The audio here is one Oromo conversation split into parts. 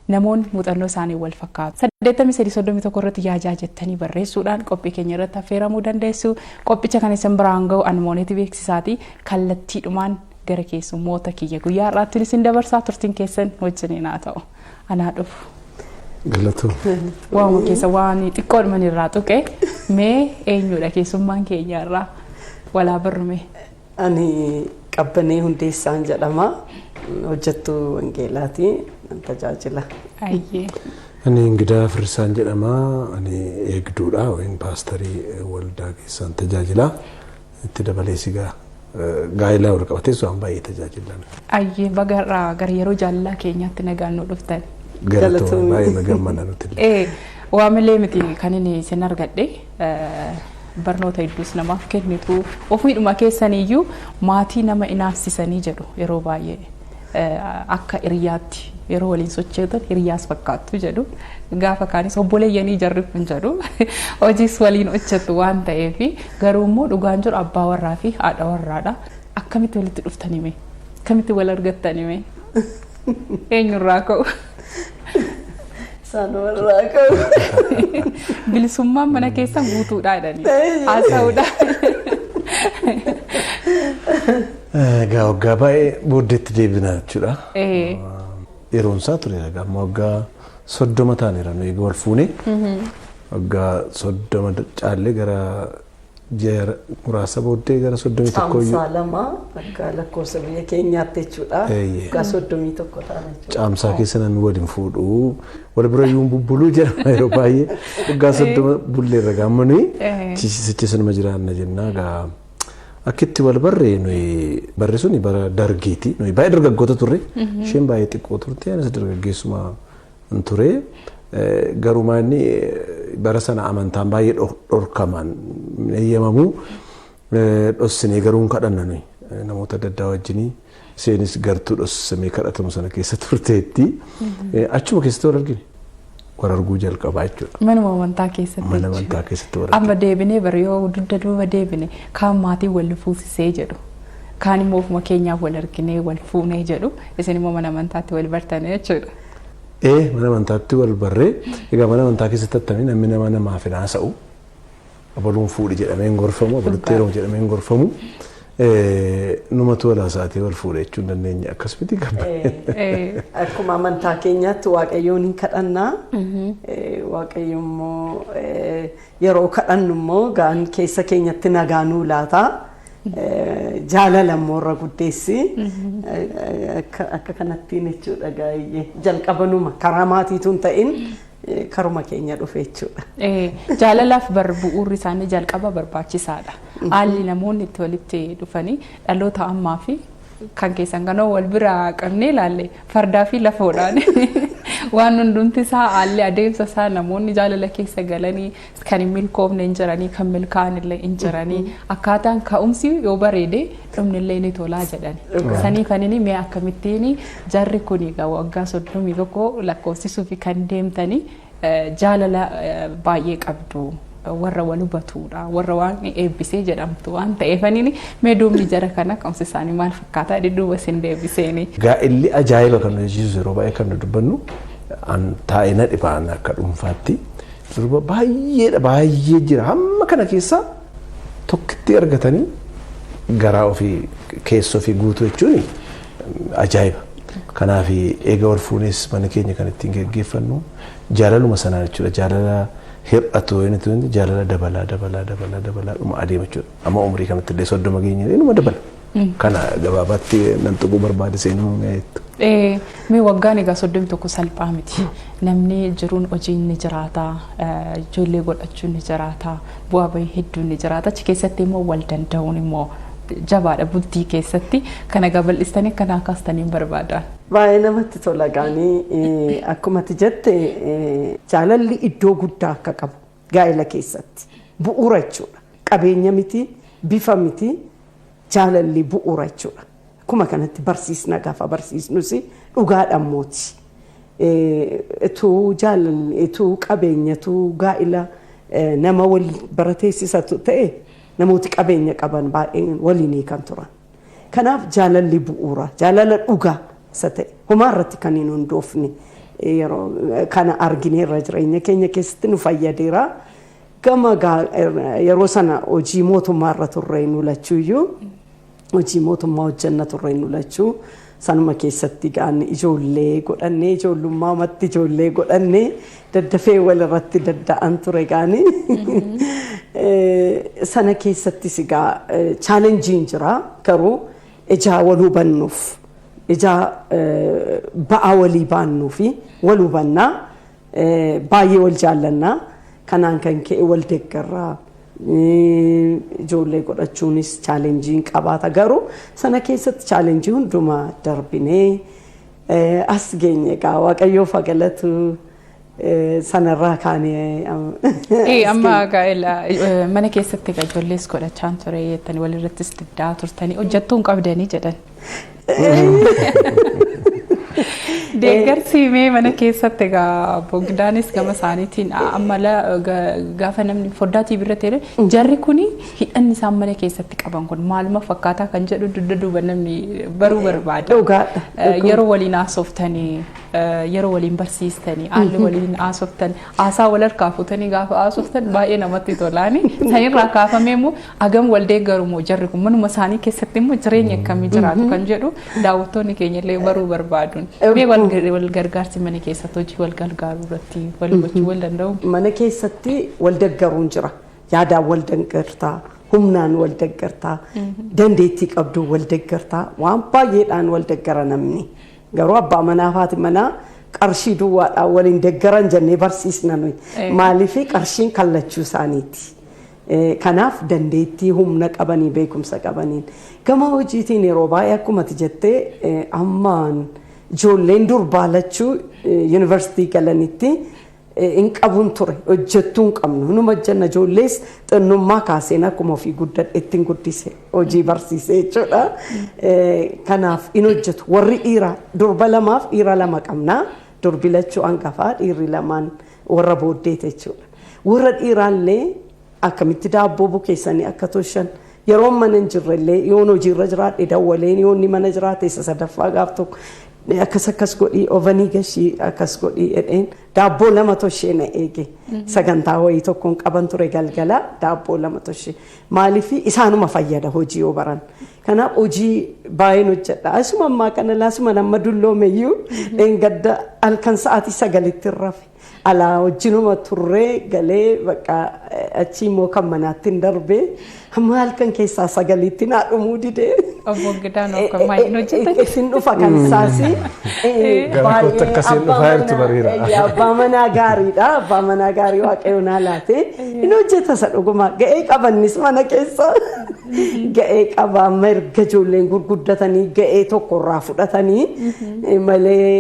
namoonni muuxannoo isaanii wal fakkaatu. 8331 irratti yaajaa jettanii barreessuudhaan qophii keenya irratti affeeramuu dandeessu. Qophicha kan isin biraan ga'u Anmooneeti Beeksisaati. Kallattiidhumaan gara keessummoota kiyya guyyaa har'aatti isin dabarsaa turtiin keessan wajjiniin haa ta'u. Anaa dhufu. Galatu. Waanuma keessa waan xiqqoodhuman irraa tuqe mee eenyudha keessummaan keenya irraa walaa barrume? Ani Qabbanee Hundeessaan jedhama. Hojjettuu Wangeelaati. Tajaajila. Ayyee. Ani Ingidaa Firsaan jedhama. Ani eegduudha yookiin paastorii waldaa keessaan tajaajila. Itti dabalee sigaa gaa'ilaa wal qabatee waan baay'ee tajaajilan. Ayyee bagarraa gara yeroo jaalalaa keenyaatti nagaan nu dhuftan. Galatoon baay'ee nagammanaa nuti. Waamilee miti kan inni isin argadhe barnoota hedduus namaaf kennitu ofiidhuma keessaniyyuu maatii nama inaafsisanii jedhu yeroo baay'ee akka hiriyaatti yeroo waliin socho'atan hiriyaas fakkaattu jedhu gaafa kaanis obboleeyyanii jarri kun jedhu hojiis waliin hojjetu waan ta'eef garuu immoo dhugaan jiru abbaa warraa fi haadha warraadha. Akkamitti walitti dhuftanime? Akkamitti wal argattanime? Eenyurraa ka'u? Saanurraa ka'u. Bilisummaan mana keessan guutuudha jedhanii haasa'uudha. Egaa waggaa baay'ee booddeetti deebinaa jechuudha. Yeroon isaa ture amma waggaa 30 ta'aniira nu egaa wal fuune. Waggaa 30 caallee gara jeera muraasa booddee gara 31 Caamsaa lama akka lakkoofsa biyya keenyaatti jechuudha. Waggaa 31 ta'an jechuudha. Caamsaa keessa namni waliin fuudhu wal bira yuun bubbuluu jedhama yeroo baay'ee waggaa 30 bulleerra gammanii sichi sanuma jiraanna jennaa gaa akkitti wal barree nuyi barre suni bara dargiiti nuyi baay'ee dargaggoota turre isheen baay'ee xiqqoo turte anis dargaggeessuma ture garumaa inni bara sana amantaan baay'ee dhorkaman eeyyamamu dhossinee garuun kadhanna nuyi namoota adda addaa wajjinii isheenis gartuu dhossamee kadhatamu sana keessa turteetti achuma keessatti wal argine. Wararguu jalqabaa jechuudha. Manuma amantaa keessatti. Mana amantaa keessatti wararguu. Amma deebinee bara yoo dudda duuba deebine kaan maatii wal fuusisee jedhu kaan immoo ofuma keenyaaf wal arginee wal fuunee jedhu isin immoo mana amantaatti wal bartanii jechuudha. Mana amantaatti wal barree egaa mana amantaa keessatti attamii namni nama namaaf hin haasa'u abaluun fuudhi jedhamee hin gorfamu abalutti yeroo jedhamee hin gorfamu numatu wal haasa'atee wal fuudhe jechuun dandeenya akkasumatti qabna. Akkuma amantaa keenyaatti waaqayyoon hin kadhannaa. Waaqayyo immoo yeroo kadhannu immoo gaan keessa keenyatti nagaa nuu laata. Jaalala immoo irra guddeessi. Akka kanattiin jechuudha gaa'eyyee jalqabanuma karaa maatiituun ta'in karuma keenya dhufe jechuudha. Jaalalaaf bu'uurri isaanii jalqaba barbaachisaadha. Haalli namoonni itti walitti dhufanii dhaloota ammaa fi kan keessan kanoo wal bira qabnee ilaalle fardaa fi lafoodhaan waan hundumti isaa haalli adeemsa isaa namoonni jaalala keessa galanii kan hin milkoofne hin jiranii kan milkaa'an illee hin jiranii akkaataan ka'umsi yoo bareede dhumni illee ni tolaa jedhani. Sanii kan inni mee akkamittiin jarri kun egaa waggaa 31 lakkoofsisuu fi kan deemtanii jaalala baay'ee qabdu. Warra wal hubatudha warra waan eebbisee jedhamtu waan ta'eefaniin mee duubni jara kana ka'umsi isaanii maal fakkaataa dhidhuuba isin deebiseeni. Gaa'illi ajaa'iba kan nuti jiru yeroo baay'ee kan nu dubbannu taa'ina dhibaan akka dhuunfaatti durba baay'ee jira hamma kana keessaa tokkitti argatanii garaa ofii keessa ofii guutuu jechuun ajaa'iba. Kanaaf eega wal fuunes mana keenya kan ittiin geggeeffannu jaalaluma sanaa jechuudha jaalala. Hir'atu inni jaalala dabalaa dhuma adeema jechuudha. Amma umrii kanatti illee 30 geenye inuma dabala. Kana gabaabaatti nan tuquu barbaade seenuu meetu. Mee waggaan egaa 31 salphaa miti. Namni jiruun hojiin ni jiraata, ijoollee godhachuun ni jiraata, bu'aa bahii hedduun ni jiraata. Achi keessatti immoo wal danda'uun immoo jabaadha bultii keessatti kana gabal'istanii kana kaastanii barbaadan. Baay'ee namatti tola gaanii akkuma ati jette jaalalli iddoo guddaa akka qabu gaa'ela keessatti bu'uura jechuudha. Qabeenya miti bifa miti jaalalli bu'uura jechuudha. Akkuma kanatti barsiisna gaafa barsiisnus dhugaadhaan mooti. Ituu jaalalli ituu qabeenyatu gaa'ela nama wal barateessisatu ta'e namooti qabeenya qaban baay'een waliin kan turan. Kanaaf jaalalli bu'uura jaalala dhugaa isa ta'e homaa irratti kan hin hundoofne yeroo kana argineerra jireenya keenya keessatti nu fayyadeera. Gama yeroo sana hojii mootummaarra turre nu lachuuyyuu hojii mootummaa hojjenna turre nu lachuu sanuma keessatti gaanni ijoollee godhannee ijoollummaamatti ijoollee godhannee daddafee walirratti dadda'an ture gaani. Sana keessattis egaa chaalenjiin jira garuu ijaa wal hubannuuf ijaa ba'aa walii baannuu fi wal hubannaa baay'ee wal jaallannaa kanaan kan ka'e wal deeggarraa ijoollee godhachuunis chaalenjiin qabaata garuu sana keessatti chaalenjii hundumaa darbinee as geenye egaa waaqayyoof galatu sanarraa kaanee. Amma gaa'ela mana keessatti egaa ijoollees godhachaan ture jettanii walirrattis diddaa turtanii hojjettuu hin qabdanii jedhan. Deeggarsi mee mana keessatti egaa Bogdaanis gama isaaniitiin ammala gaafa namni foddaatii birra ta'e jarri kuni hidhanni isaan mana keessatti qaban kun maaluma fakkaataa kan jedhu dudda duuba namni baruu barbaada. Yeroo waliin haasoftanii yeroo waliin barsiistanii haalli waliin haasoftan haasaa wal harkaa fuutanii gaafa haasoftan baay'ee namatti tolaani. Sanirraa kaafamee immoo hagam wal deeggaru moo jarri kun manuma isaanii keessatti immoo jireenya akkamii jiraatu kan jedhu daawwattoonni keenya illee baruu barbaaduun. Wal gargaarsi mana keessatti hojii wal gargaaruu irratti wal gochuu wal danda'u. Mana keessatti wal deeggaruun jira. Yaadaan wal deeggartaa, humnaan wal deeggartaa, dandeettii qabdu wal deeggartaa, waan baay'eedhaan wal deeggara namni. Garuu abbaa manaa fi haati manaa qarshii duwwaadhaan waliin deeggaran jennee barsiisna nuyi. Maaliif qarshiin kallachuu isaaniiti. Kanaaf dandeettii humna qabanii beekumsa qabaniin gama hojiitiin yeroo baay'ee akkuma ati jettee ammaan ijoolleen durbaalachuu yuunivarsiitii galanitti hin qabuun ture hojjettuu hin qabnu numa jenna ijoollees xinnummaa kaaseen akkuma ofii guddadheetti hin guddise hojii barsiisee jechuudha. Kanaaf hin hojjetu warri dhiiraa durba lamaaf dhiira lama qabna durbi lachuu hangafaa dhiirri lamaan warra booddeete jechuudha. Warra dhiiraallee akkamitti daabboo bukeessanii akka toshan yeroo mana hin jirrellee yoon hojiirra jiraadhe dawwaleen yoonni mana jiraate isa sadaffaa gaaf tokko akkas godhii ovanii gashii akkas godhii jedheen daabboo lama toshee na eege sagantaa wayii tokkoon qaban ture galgala daabboo lama toshee maaliif isaanuma fayyada hojii yoo baran. Kanaaf hojii baay'een hojjedha. Asuma ammaa kana laasuma nama dulloomeyyuu gadda halkan sa'aatii 9tti rafe. Alaa wajjinuma turree galee bakka achi immoo kan manaatti hin darbee amma halkan keessaa 9tti naa dhumuu didee. Obbo Gidaan akka maayini hojjetan. Isin dhufa kan isaasi. Garakoota akkasiin dhufaa jirtu bariira. Abbaa manaa gaariidha. Abbaa manaa gaarii waaqayyo naa laate. Inni hojjeta isa dhuguma ga'ee qabannis mana keessa. Ga'ee qaba amma erga ijoolleen gurguddatanii ga'ee tokkorraa fudhatanii malee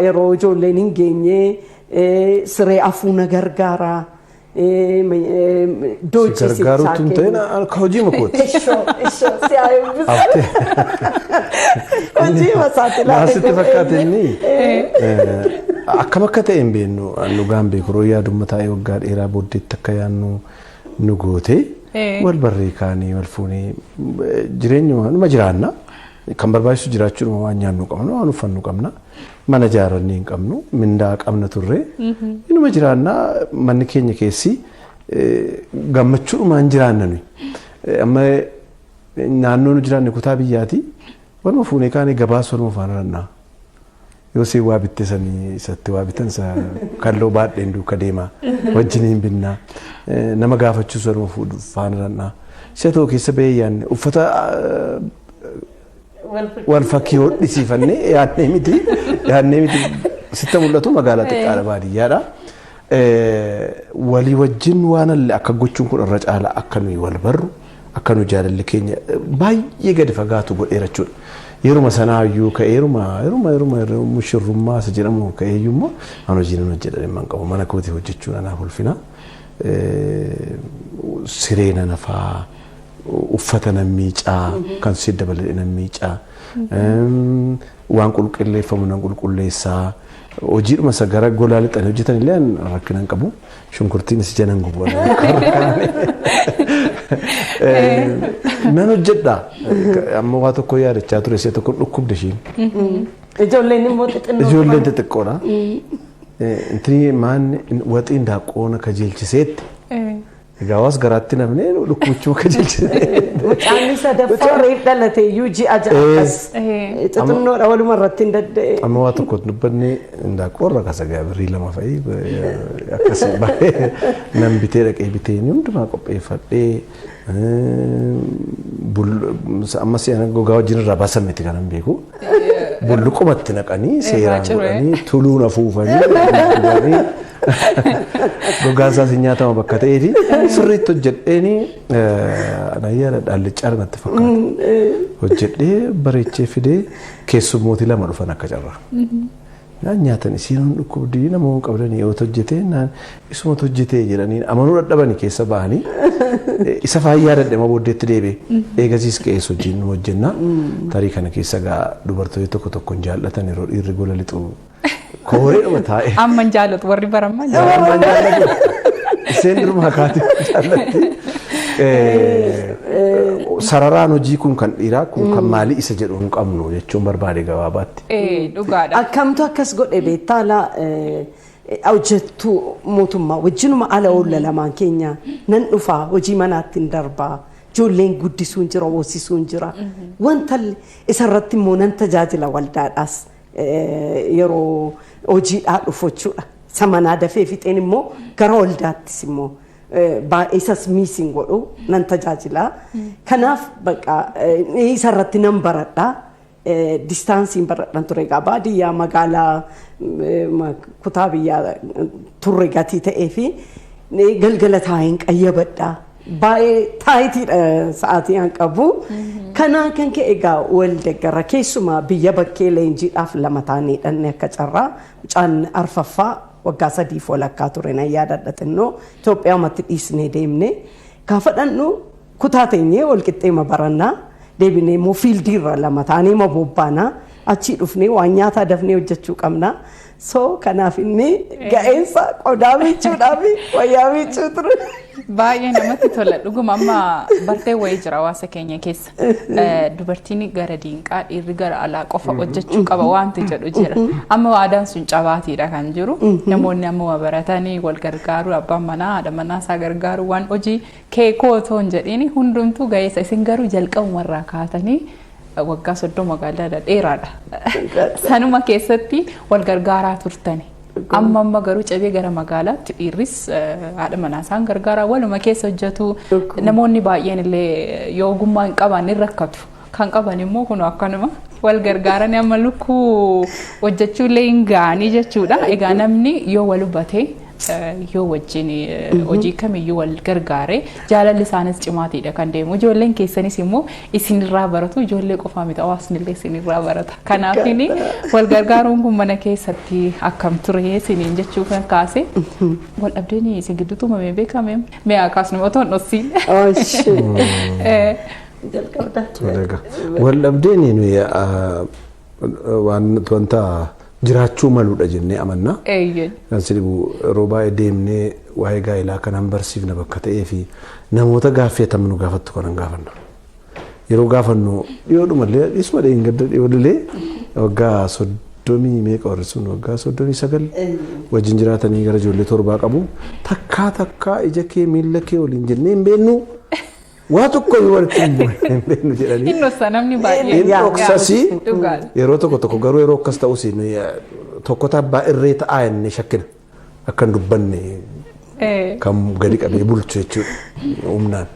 yeroo ijoolleen hin geenye. Siree afuuna gargaaraa doojii si gargaaruutu hin ta'in akka hojii makooti. Ishoo si ayyuubisa. Hojii masaati laata. Maasitti fakkaate inni akkam akka ta'e hin beeknu dhugaan beekuroo yaadumma taa'ee waggaa dheeraa booddeetti akka yaadnu nu goote wal barree kaanii wal fuunee jireenyuma numa jiraanna kan barbaachisu jiraachuudhuma waan nyaannu qabna waan uffannu qabna. Mana jaarannee hin qabnu mindaa qabna turre inuma jiraannaa manni keenya keessi gammachuudhumaan jiraanna nuyi amma naannoo nu jiraanne kutaa biyyaati waluma fuunee kaanii gabaas waluma faana rannaa yoo si waa bitte sanii isatti waa bitan isa kalloo baadheen duuka deemaa wajjin hin binnaa nama gaafachuus waluma faana rannaa isa ta'u keessa bahee yaanne uffata wal fakkii hodhisiifannee yaadnee miti sitta mul'atu magaalaa xiqqaadha baadiyyaadha. Walii wajjin waan allee akka gochuun kun irra caala akka nuyi wal barru akka nu jaalalli keenya baay'ee gadi fagaatu godheera jechuudha. Yeruma sanaayyuu ka'eeruma mushurrummaa isa jedhamu ka'eeyyummoo an hojii nan hojjedhan hin qabu mana kootii hojjechuun anaaf ulfina. Siree nafaa. Uffata nan miicaa kan si dabalee nan miicaa waan qulqulleeffamu nan qulqulleessaa hojiidhuma isa gara golaa lixanii hojjetan illee rakkina hin qabu shunkurtiin si janan gubu nan hojjedha amma waa tokko yaadachaa ture ishee tokko dhukkubde ishiin Ijoolleen immoo xixinnoo. Ijoolleen xixiqqoodha. Intini maan waxiin daaqoona kajeelchiseetti. Gawas garaatti namni dhukkuchuu kajeelchise. Mucaan sadaffaa reef dhalatee iyyuu ji'a ja'akas. Xixinnoodha waluma irratti hin dadda'e. Amma waa tokko dubbanne daaqoorra kasa gaabirii lama fa'i akkasii baay'ee nan bitee dhaqee bitee hundumaa qopheeffadhee ammas gogaa wajjin irraa baasan miti kanan beeku. Bulluqumatti naqanii seeraan godhanii tuluun afuufanii gogaan isaas nyaatama bakka ta'eeti sirriitti hojjedheeni nayyaadha dhaallichaadha natti fakkaata hojjedhee bareechee fidee keessummootii lama dhufan akka carraa nyaatan isiin dhukkubdii nama qabdanii yoo hojjetee isuma hojjetee jedhanii amanuu dadhabanii keessa ba'anii isa faayyaa dadhama booddeetti deebi'e eegasiis qe'ees hojiin nu hojjenna tarii kana keessa gaa dubartoonni tokko tokko hin jaallatan yeroo dhiirri gola lixu kooreedhuma taa'e. Amma hin jaallatu warri barammaa Amma hin jaallatu. Isheen durumaa kaatee jaallatti. Sararaan hojii kun kan dhiiraa kun kan maalii isa jedhu hin qabnu jechuun barbaade gabaabaatti. Dhugaadha. Akkamtu akkas godhe beektaala hojjettu mootummaa wajjinuma ala oolla lamaan keenya nan dhufaa hojii manaatti hin darbaa. Ijoolleen guddisuun jira hoosisuun jira. Wanta isarratti immoo nan tajaajila waldaadhaas yeroo hojiidhaa dhufu jechuudha. Samanaa dafee fixeen immoo gara waldaattis immoo baay'isas miisiin godhu nan tajaajila. Kanaaf bakka isarratti nan baradha. Distaansiin baradhan ture egaa baadiyyaa magaalaa kutaa biyyaa turre gatii ta'ee fi galgala taa'een qayyabadha. Baay'ee taayitiidha sa'aatii aan qabu. Kanaan kan ka'e egaa wal deggara keessumaa biyya bakkee leenjiidhaaf lama taanee dhanne akka carraa mucaan arfaffaa waggaa 3 walakkaa ture na yaadadha xinnoo Itoophiyaamatti dhiisnee deemne gaafa dhannu kutaa teenyee wal qixxeema barannaa deebinee immoo fiildiirra lama taanee ma bobbaanaa achii dhufnee waan nyaataa dafnee hojjechuu qabna. So kanaaf inni ga'eensa qodaa miicuudhaa fi wayyaa miicuu ture. Baay'ee namatti tola dhuguma amma bartee wayii jira hawaasa keenya keessa dubartiin gara diinqaa dhiirri gara alaa qofa hojjechuu qaba wanti jedhu jira amma aadaan sun cabaatiidha kan jiru namoonni amma baratanii wal gargaaru abbaan manaa haadha manaa isaa gargaaru waan hojii keekoo otoo hin jedhiin hundumtuu ga'eessa isin garuu jalqabumarraa kaatanii waggaa 30 magaalaa dheeraadha sanuma keessatti wal gargaaraa turtani. Amma garuu cabee gara magaalaatti dhiirris haadha manaa isaan gargaaraa waluma keessa hojjetu namoonni baay'een illee yoo ogummaa hin qaban ni rakkatu kan qaban immoo kun akkanuma wal gargaaran amma lukkuu hojjechuu illee hin gaanii jechuudha. Egaa namni yoo wal hubatee yoo wajjin hojii kamiyyuu wal gargaaree jaalalli isaanis cimaatiidha kan deemu ijoolleen keessanis immoo isinirraa baratu ijoollee qofaa miti hawaasni illee isinirraa barata. Kanaafini wal gargaaruun kun mana keessatti akkam ture isiniin jechuu kan kaase wal dhabdeen isin gidduutu mamee beekame mee akaasnu otoo dhosiin. Wal dhabdeen wanta jiraachuu maluudha jennee amanna. Kan sidibu yeroo baay'ee deemnee waa'ee gaa'ilaa kanaan barsiifna bakka ta'ee fi namoota gaaffatamu nu gaafattu kanan gaafanna. Yeroo gaafannu dhiyoodhumallee dhiisuma hin gadda dhiyoodhulee waggaa 30 meeqa warri sun waggaa 39 wajjin jiraatanii gara ijoollee 7 qabu takkaa ija kee miila kee waliin jennee hin beennu. Waa tokko walitti hin beeknu jedhanii. Innossa namni baay'ee. Innoksasii yeroo tokko garuu yeroo akkas ta'us tokko tabbaa irree ta'aa inni shakkina akkan dubbanne kan gadi qabee bulchu jechuudha humnaan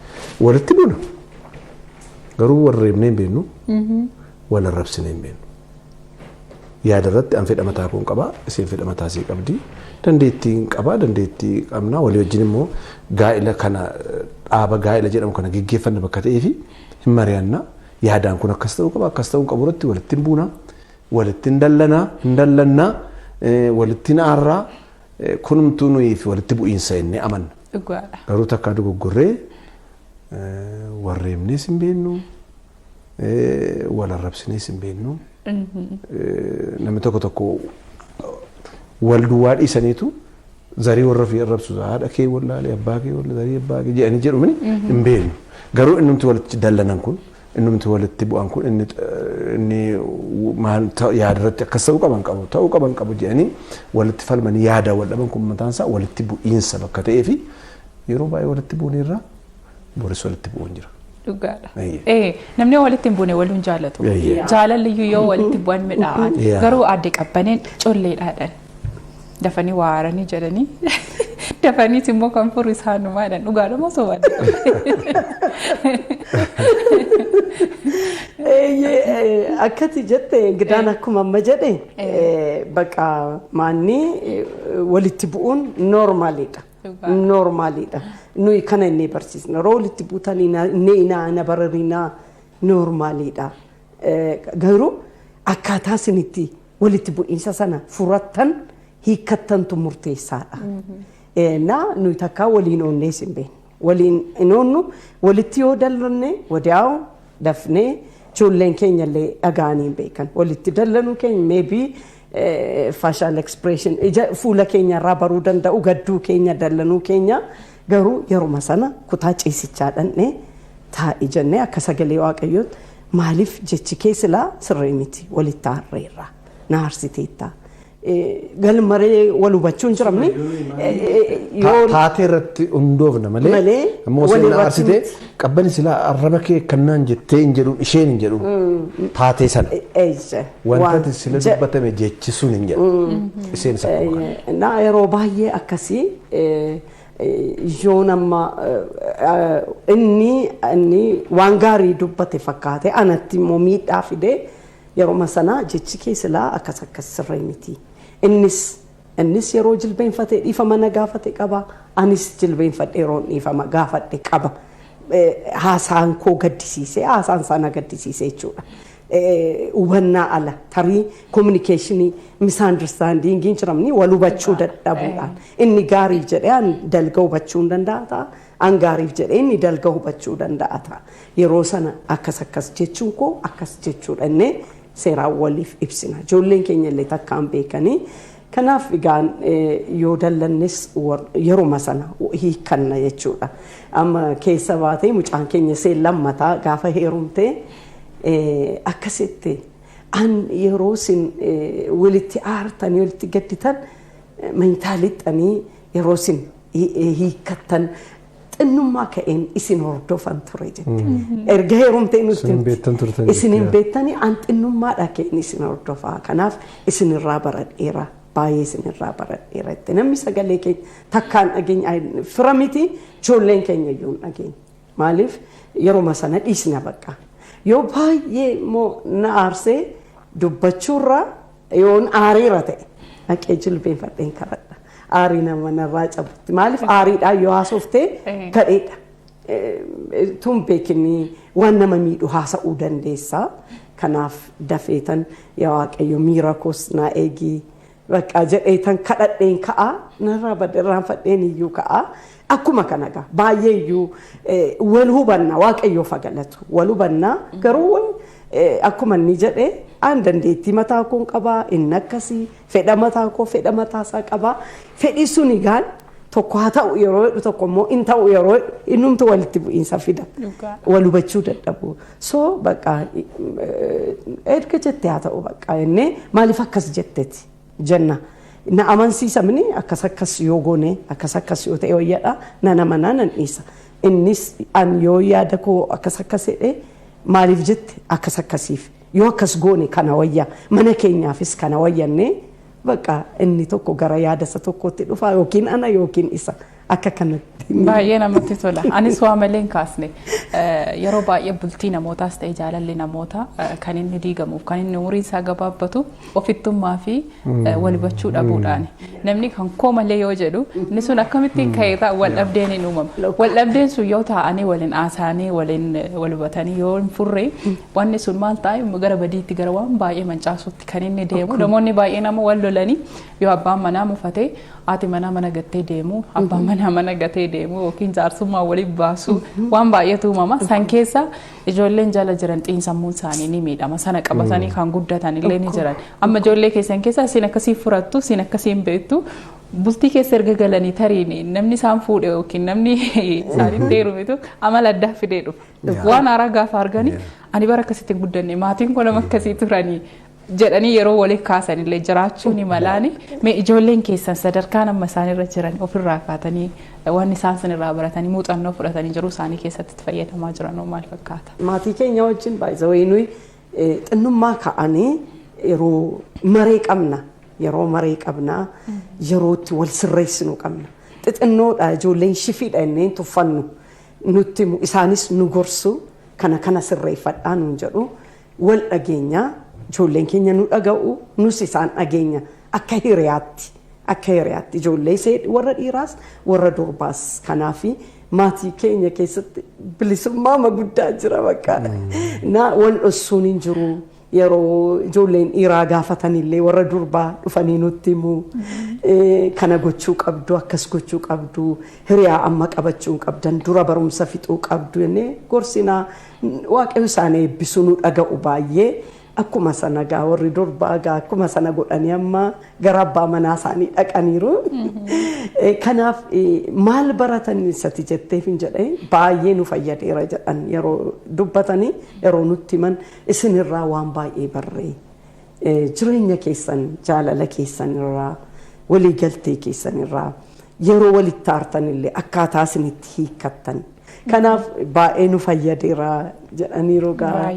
walitti dhuna garuu warreebnee hin beeknu wal arrabsinee hin beeknu. Yaada irratti an fedha mataa kun qaba isin fedha mataa isii qabdi dandeettii qaba dandeettii qabna walii wajjin immoo gaa'ila kana dhaaba gaa'ila jedhamu kana geggeeffanna bakka ta'ee fi hin mari'anna yaadaan kun akkas ta'uu qaba akkas ta'uu qabu irratti walitti hin buuna walitti hin dallannaa walitti hin aarraa kunumtuu nuyi fi walitti bu'iinsa inni amanna. Garuu takkaa dogoggorree warreebnees hin beeknu wal arrabsinees hin beeknu. Namni tokko wal duwwaa dhiisaniitu zarii warra fi arrabsu haadha kee wallaalee abbaa kee walla zarii abbaa kee jedhanii jedhu hin beeknu. Garuu innumti walitti dallanan kun innumti walitti bu'an kun inni maal yaadarratti akkas ta'uu qaban qabu jedhanii walitti falmanii yaada wal dhaban kun mataan isaa walitti bu'iinsa bakka ta'ee fi yeroo baay'ee walitti bu'uunirra boris walitti bu'uun jira. Dhugaadha. Namni walitti hin buune waliin jaalatu. Jaalalli yoo walitti bu'an midhaan garuu adde qabbaneen colleedhaadhaan dafanii waaranii jedhanii dafaniis immoo kan furu isaanumaadhaan dhugaadha moo sobaadha. Akkati jette gidaan akkuma amma jedhe bakka maanni walitti bu'uun noormaaliidha. Noormaaliidha. Nuyi kana inni barsiisna. Yeroo walitti buutanii na bararinaa noormaaliidha. Garuu akkaataa isinitti walitti bu'iinsa sana furattan hiikkattantu murteessaadha. Nuyi takkaa waliin oonnees hin beekne. Waliin hin oonnu walitti yoo dallanne wadiyaa'u dafnee ijoolleen keenya illee dhaga'anii hin beekan. Walitti dallanuu keenya maybe facial expression fuula keenya irraa baruu danda'u gadduu keenya dallanuu keenya garuu yeruma sana kutaa ciisichaa dhannee taa'ii jennee akka sagalee waaqayyootti maaliif jechi kee silaa sirrii miti walitti harreerra na harsiteetta. Galmaree wal hubachuu hin jiramne taatee irratti hundoofna malee ammoo sirna harsitee qabbani silaa arraba kee kannaan jettee hin jedhuun isheen hin jedhuun taatee sana wanta sila dubbatame jechi sun hin jedhu isheen isa na yeroo baay'ee akkasii yoon amma inni waan gaarii dubbate fakkaate anatti immoo miidhaa fidee yeroo sana jechi kee silaa akkas sirrii miti. Innis yeroo jilbeenfatee dhiifama na gaafate qaba. Anis jilbeenfadhee yeroo dhiifama gaafadhe qaba. Haasaan koo gaddisiisee haasaan sana gaddisiisee jechuudha. Hubannaa ala tarii communicationii misunderstandingiin jiramni wal hubachuu dadhabuudhaan inni gaariif jedhee an dalga hubachuu hin danda'a ta'a. An gaariif jedhee inni dalga hubachuu danda'a ta'a. Yeroo sana akkas jechuun koo akkas jechuudha innee seeraan waliif ibsina. Ijoolleen keenya illee takkaan beekanii. Kanaaf egaan yoo dallannes yeruma sana hiikanna jechuudha. Amma keessa baatee mucaan keenya seen lammataa gaafa heerumtee akkasitti an yeroo isin walitti aartanii walitti gadditan manyitaa lixxanii yeroo isin hiikkattan xinnummaa ka'een isin hordofan ture jette. Erga heerumtee nutti isin hin beektanii an xinnummaadha ka'een isin hordofaa. Kanaaf isinirraa baradheera. Baay'ee isinirraa baradheera jette. Namni sagalee keenya takkaan dhageenya fira miti ijoolleen keenya iyyuu hin dhageenya. Maaliif yeruma sana dhiisna bakka. Yoo baay'ee immoo na aarsee dubbachuurraa yoon aariira ta'e dhaqee jilbeenfadheen kadhadha. Aarii nama narraa cabutti. Maaliif aariidhaan yoo haasoftee gadheedha. Tun beekinii waan nama miidhu haasa'uu dandeessaa. Kanaaf dafeetan yaa Waaqayyo miira koos naa eegii bakka jedheetan kadhadheen ka'aa narraa badarraan fadheen iyyuu ka'aa. Akkuma kana gaa baay'ee iyyuu wal hubanna Waaqayyoof galatu wal hubanna garuu akkuma inni jedhee an dandeettii mataa koon qabaa inni akkasii fedha mataa koo fedha mataasaa qabaa fedhi suni gaan tokko haa ta'u yeroo tokko immoo in ta'u yeroo innumtu walitti bu'iinsa fida wal hubachuu dadhabu so bakka erga jettee haa ta'u bakka innee maaliif akkas jetteeti jenna. Na amansiisamni akkas yoo goone akkas yoo ta'e wayyadha nana manaa nan dhiisa. Innis an yoo yaada koo akkas jedhee maaliif jette akkasiif yoo akkas goone kana wayya mana keenyaafis kana wayyannee bakka inni tokko gara yaada isa tokkotti dhufa yookiin ana yookiin isa akka kanatti. Baay'ee namatti tola. Anis waa malee hin kaasne yeroo baay'ee bultii namootaas ta'e jaalalli namoota kan inni diigamuuf kan inni umurii isaa gabaabbatu ofittummaa fi wal hubachuu dhabuudhaani. Namni kan koo malee yoo jedhu inni sun akkamittiin ka'ee ta'a wal dhabdeen hin uumamu. Wal dhabdeen sun yoo taa'anii waliin haasaanii waliin wal hubatanii yoo hin furre wanni sun maal ta'a gara badiitti gara waan baay'ee mancaasutti kan inni deemu. Namoonni baay'ee nama wal lolanii yoo abbaan manaa mufatee haati manaa mana gattee deemu abbaan manaa mana gatee deemu yookiin jaarsummaa waliif baasu waan baay'eetu uumama. San keessa ijoolleen jala jiran xiinsammuun isaanii ni miidhama. Sana qabatanii kan guddatan illee ni jiran. Amma ijoollee keessan keessa isin akkasii furattu isin akkasii hin beektu bultii keessa erga galanii tariin namni isaan fuudhe yookiin namni isaanitti heerumetu amala addaa fidee dhufa. Waan haaraa gaafa arganii ani bara akkasitti hin guddanne maatiin kun nama akkasii turanii jedhanii yeroo waliif kaasanillee jiraachuun malaani mee ijoolleen keessan sadarkaan amma isaanirra jiran ofirraa kaatanii waan isaan sanirraa baratanii muuxannoo fudhatanii jiru isaanii keessatti fayyadamaa jiran maal fakkaata? Maatii keenya wajjin baay'ee nuyi xinnummaa ka'anii yeroo maree qabna. Yeroo maree qabnaa yerootti wal sirreessinu qabna. Xixinnoodha ijoolleen shifiidha inneen tuffannu nutti isaanis nu gorsu kana sirreeffadhaa nuun jedhu wal dhageenya ijoolleen keenya nu dhaga'u nus isaan dhageenya akka hiriyaatti ijoollee warra dhiiraas warra durbaas kanaafi maatii keenya keessatti bilisummaa guddaa jira bakka. Wal dhossuun hin jiru. Yeroo ijoolleen dhiiraa gaafatanillee warra durbaa dhufanii nutti himu kana gochuu qabdu akkas gochuu qabdu hiriyaa amma qabachuu qabdan dura barumsa fixuu qabdu jennee gorsinaa waaqayyo isaanii eebbisuu nu dhaga'u baay'ee akkuma sana gaa warri durbaa gaa akkuma sana godhanii amma gara abbaa manaa isaanii dhaqaniiru. Kanaaf maal baratan isatti jetteef hin jedhee baay'ee nu fayyadeera jedhan yeroo dubbatanii yeroo nutti himan isinirraa waan baay'ee barree jireenya keessan jaalala keessanirraa waliigaltee keessanirraa yeroo walitti aartanillee akkaataa isinitti hiikkattan kanaaf baay'ee nu fayyadeera jedhaniiru gaa.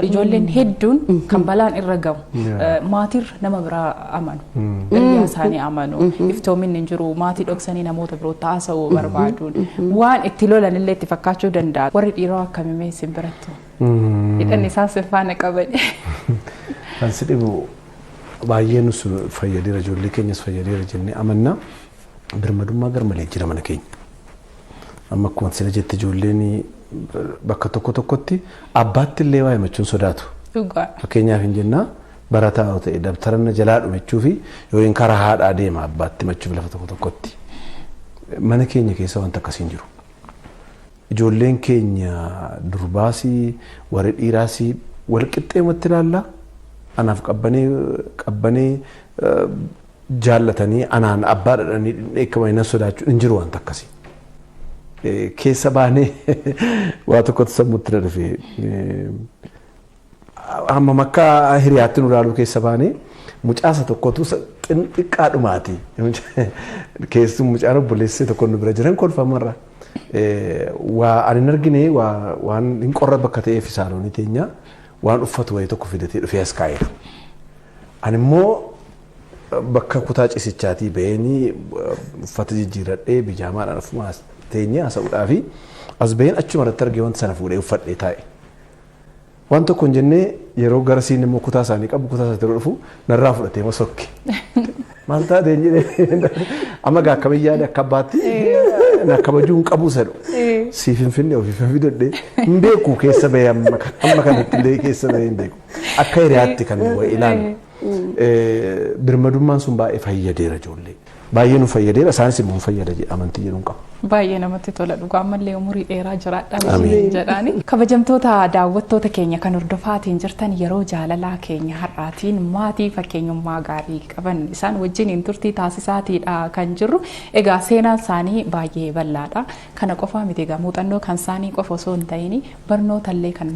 Ijoolleen hedduun kan balaan irra gahu maatirra nama biraa amanu hiriyaa isaanii amanu iftoominni hin jiru maatii dhoksanii namoota biroo taasisuu barbaaduun waan itti lolanillee itti fakkaachuu danda'a. Warri dhiiraa akkamimee isin birattu hidhanni isaan faana qaban. Kan si dhibu baay'ee nus fayyadeera ijoollee keenyas fayyadeera jennee amanna birmadummaa garmalee jira mana keenya. Amma akkuma sila jette ijoolleen bakka tokkotti abbaatti illee waa himachuun sodaatu. Fakkeenyaaf hin jennaa barataa ta'e dabtarana jalaa dhumechuu fi yookiin karaa haadhaa deema abbaatti himachuuf lafa tokkotti. Mana keenya keessa wanta akkasii hin jiru. Ijoolleen keenya durbaasii warri dhiiraasii wal qixxeematti ilaalla. Anaaf qabbanee jaallatanii anaan abbaa dhadhanii eekkamanii nan sodaachuu hin jiru wanta akkasii. Keessa baanee waa tokkotti sammuutti na dhufe amma makka hiriyaatti nu ilaaluu keessa baanee mucaasa tokkotu xiqqaadhumaati keessumaa mucaan obboleessee tokko nu bira jiran kolfamarra waa ani hin argine waan hin qorra bakka ta'eef isaaloonii teenya waan uffatu wayii tokko fidatee dhufee as kaa'eera. Ani immoo bakka kutaa ciisichaatii ba'eenii uffata jijjiiradhee bijaamaadhaan ofumaa teenya haasa'uudhaa fi as ba'een achuma irratti argee wanta sana fuudhee uffadhee taa'e. Waan tokko hin jennee yeroo gara siin immoo kutaa isaanii qabu kutaa isaatti dhufu narraa fudhatee masokke. Maal taatee jedhee amma gaa akkamiin yaade akka abbaatti na kabajuun qabu sadhu. Si finfinnee ofii fidadhee hin beeku keessa ba'ee amma kanatti illee keessa ba'ee hin beeku. Akka hiriyaatti kan ilaalu. Birmadummaan sun baay'ee fayyadeera ijoollee. Baay'ee nu fayyadeera isaanis immoo fayyada amantii jedhuun qaba. Baay'ee namatti tola dhugaa ammallee umurii dheeraa jiraadhaa jedhaani. Kabajamtoota daawwattoota keenya kan hordofaatiin jirtan yeroo jaalalaa keenya har'aatiin maatii fakkeenyummaa gaarii qaban isaan wajjin turtii taasisaatiidha kan jirru. Egaa seenaan isaanii baay'ee bal'aadha. Kana qofaa miti egaa muuxannoo kan isaanii qofa osoo hin ta'in barnootaallee kan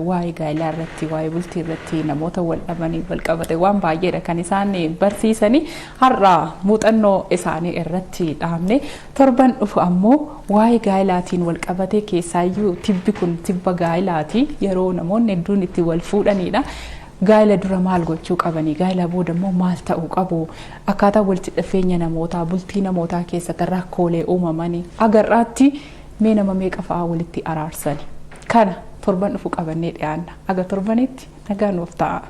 waa'ee gaa'ilaa irratti waa'ee bultii irratti namoota wal dhabanii wal qabate waan baay'eedha kan isaan barsiisanii har'a muuxannoo isaanii irratti dhaabne torban dhufu ammoo waa'ee gaa'ilaatiin wal qabate keessaayyuu tibbi kun tibba gaa'ilaati yeroo namoonni hedduun itti wal fuudhanidha. Gaa'ila dura maal gochuu qabanii gaa'ila booda immoo maal ta'uu qabu akkaataa walitti dhufeenya namootaa bultii namootaa keessatti rakkoolee uumamanii agarraatti mee nama meeqa fa'aa walitti araarsani kana torban dhufu qabannee dhiyaanna aga torbanitti nagaa nuuf ta'a.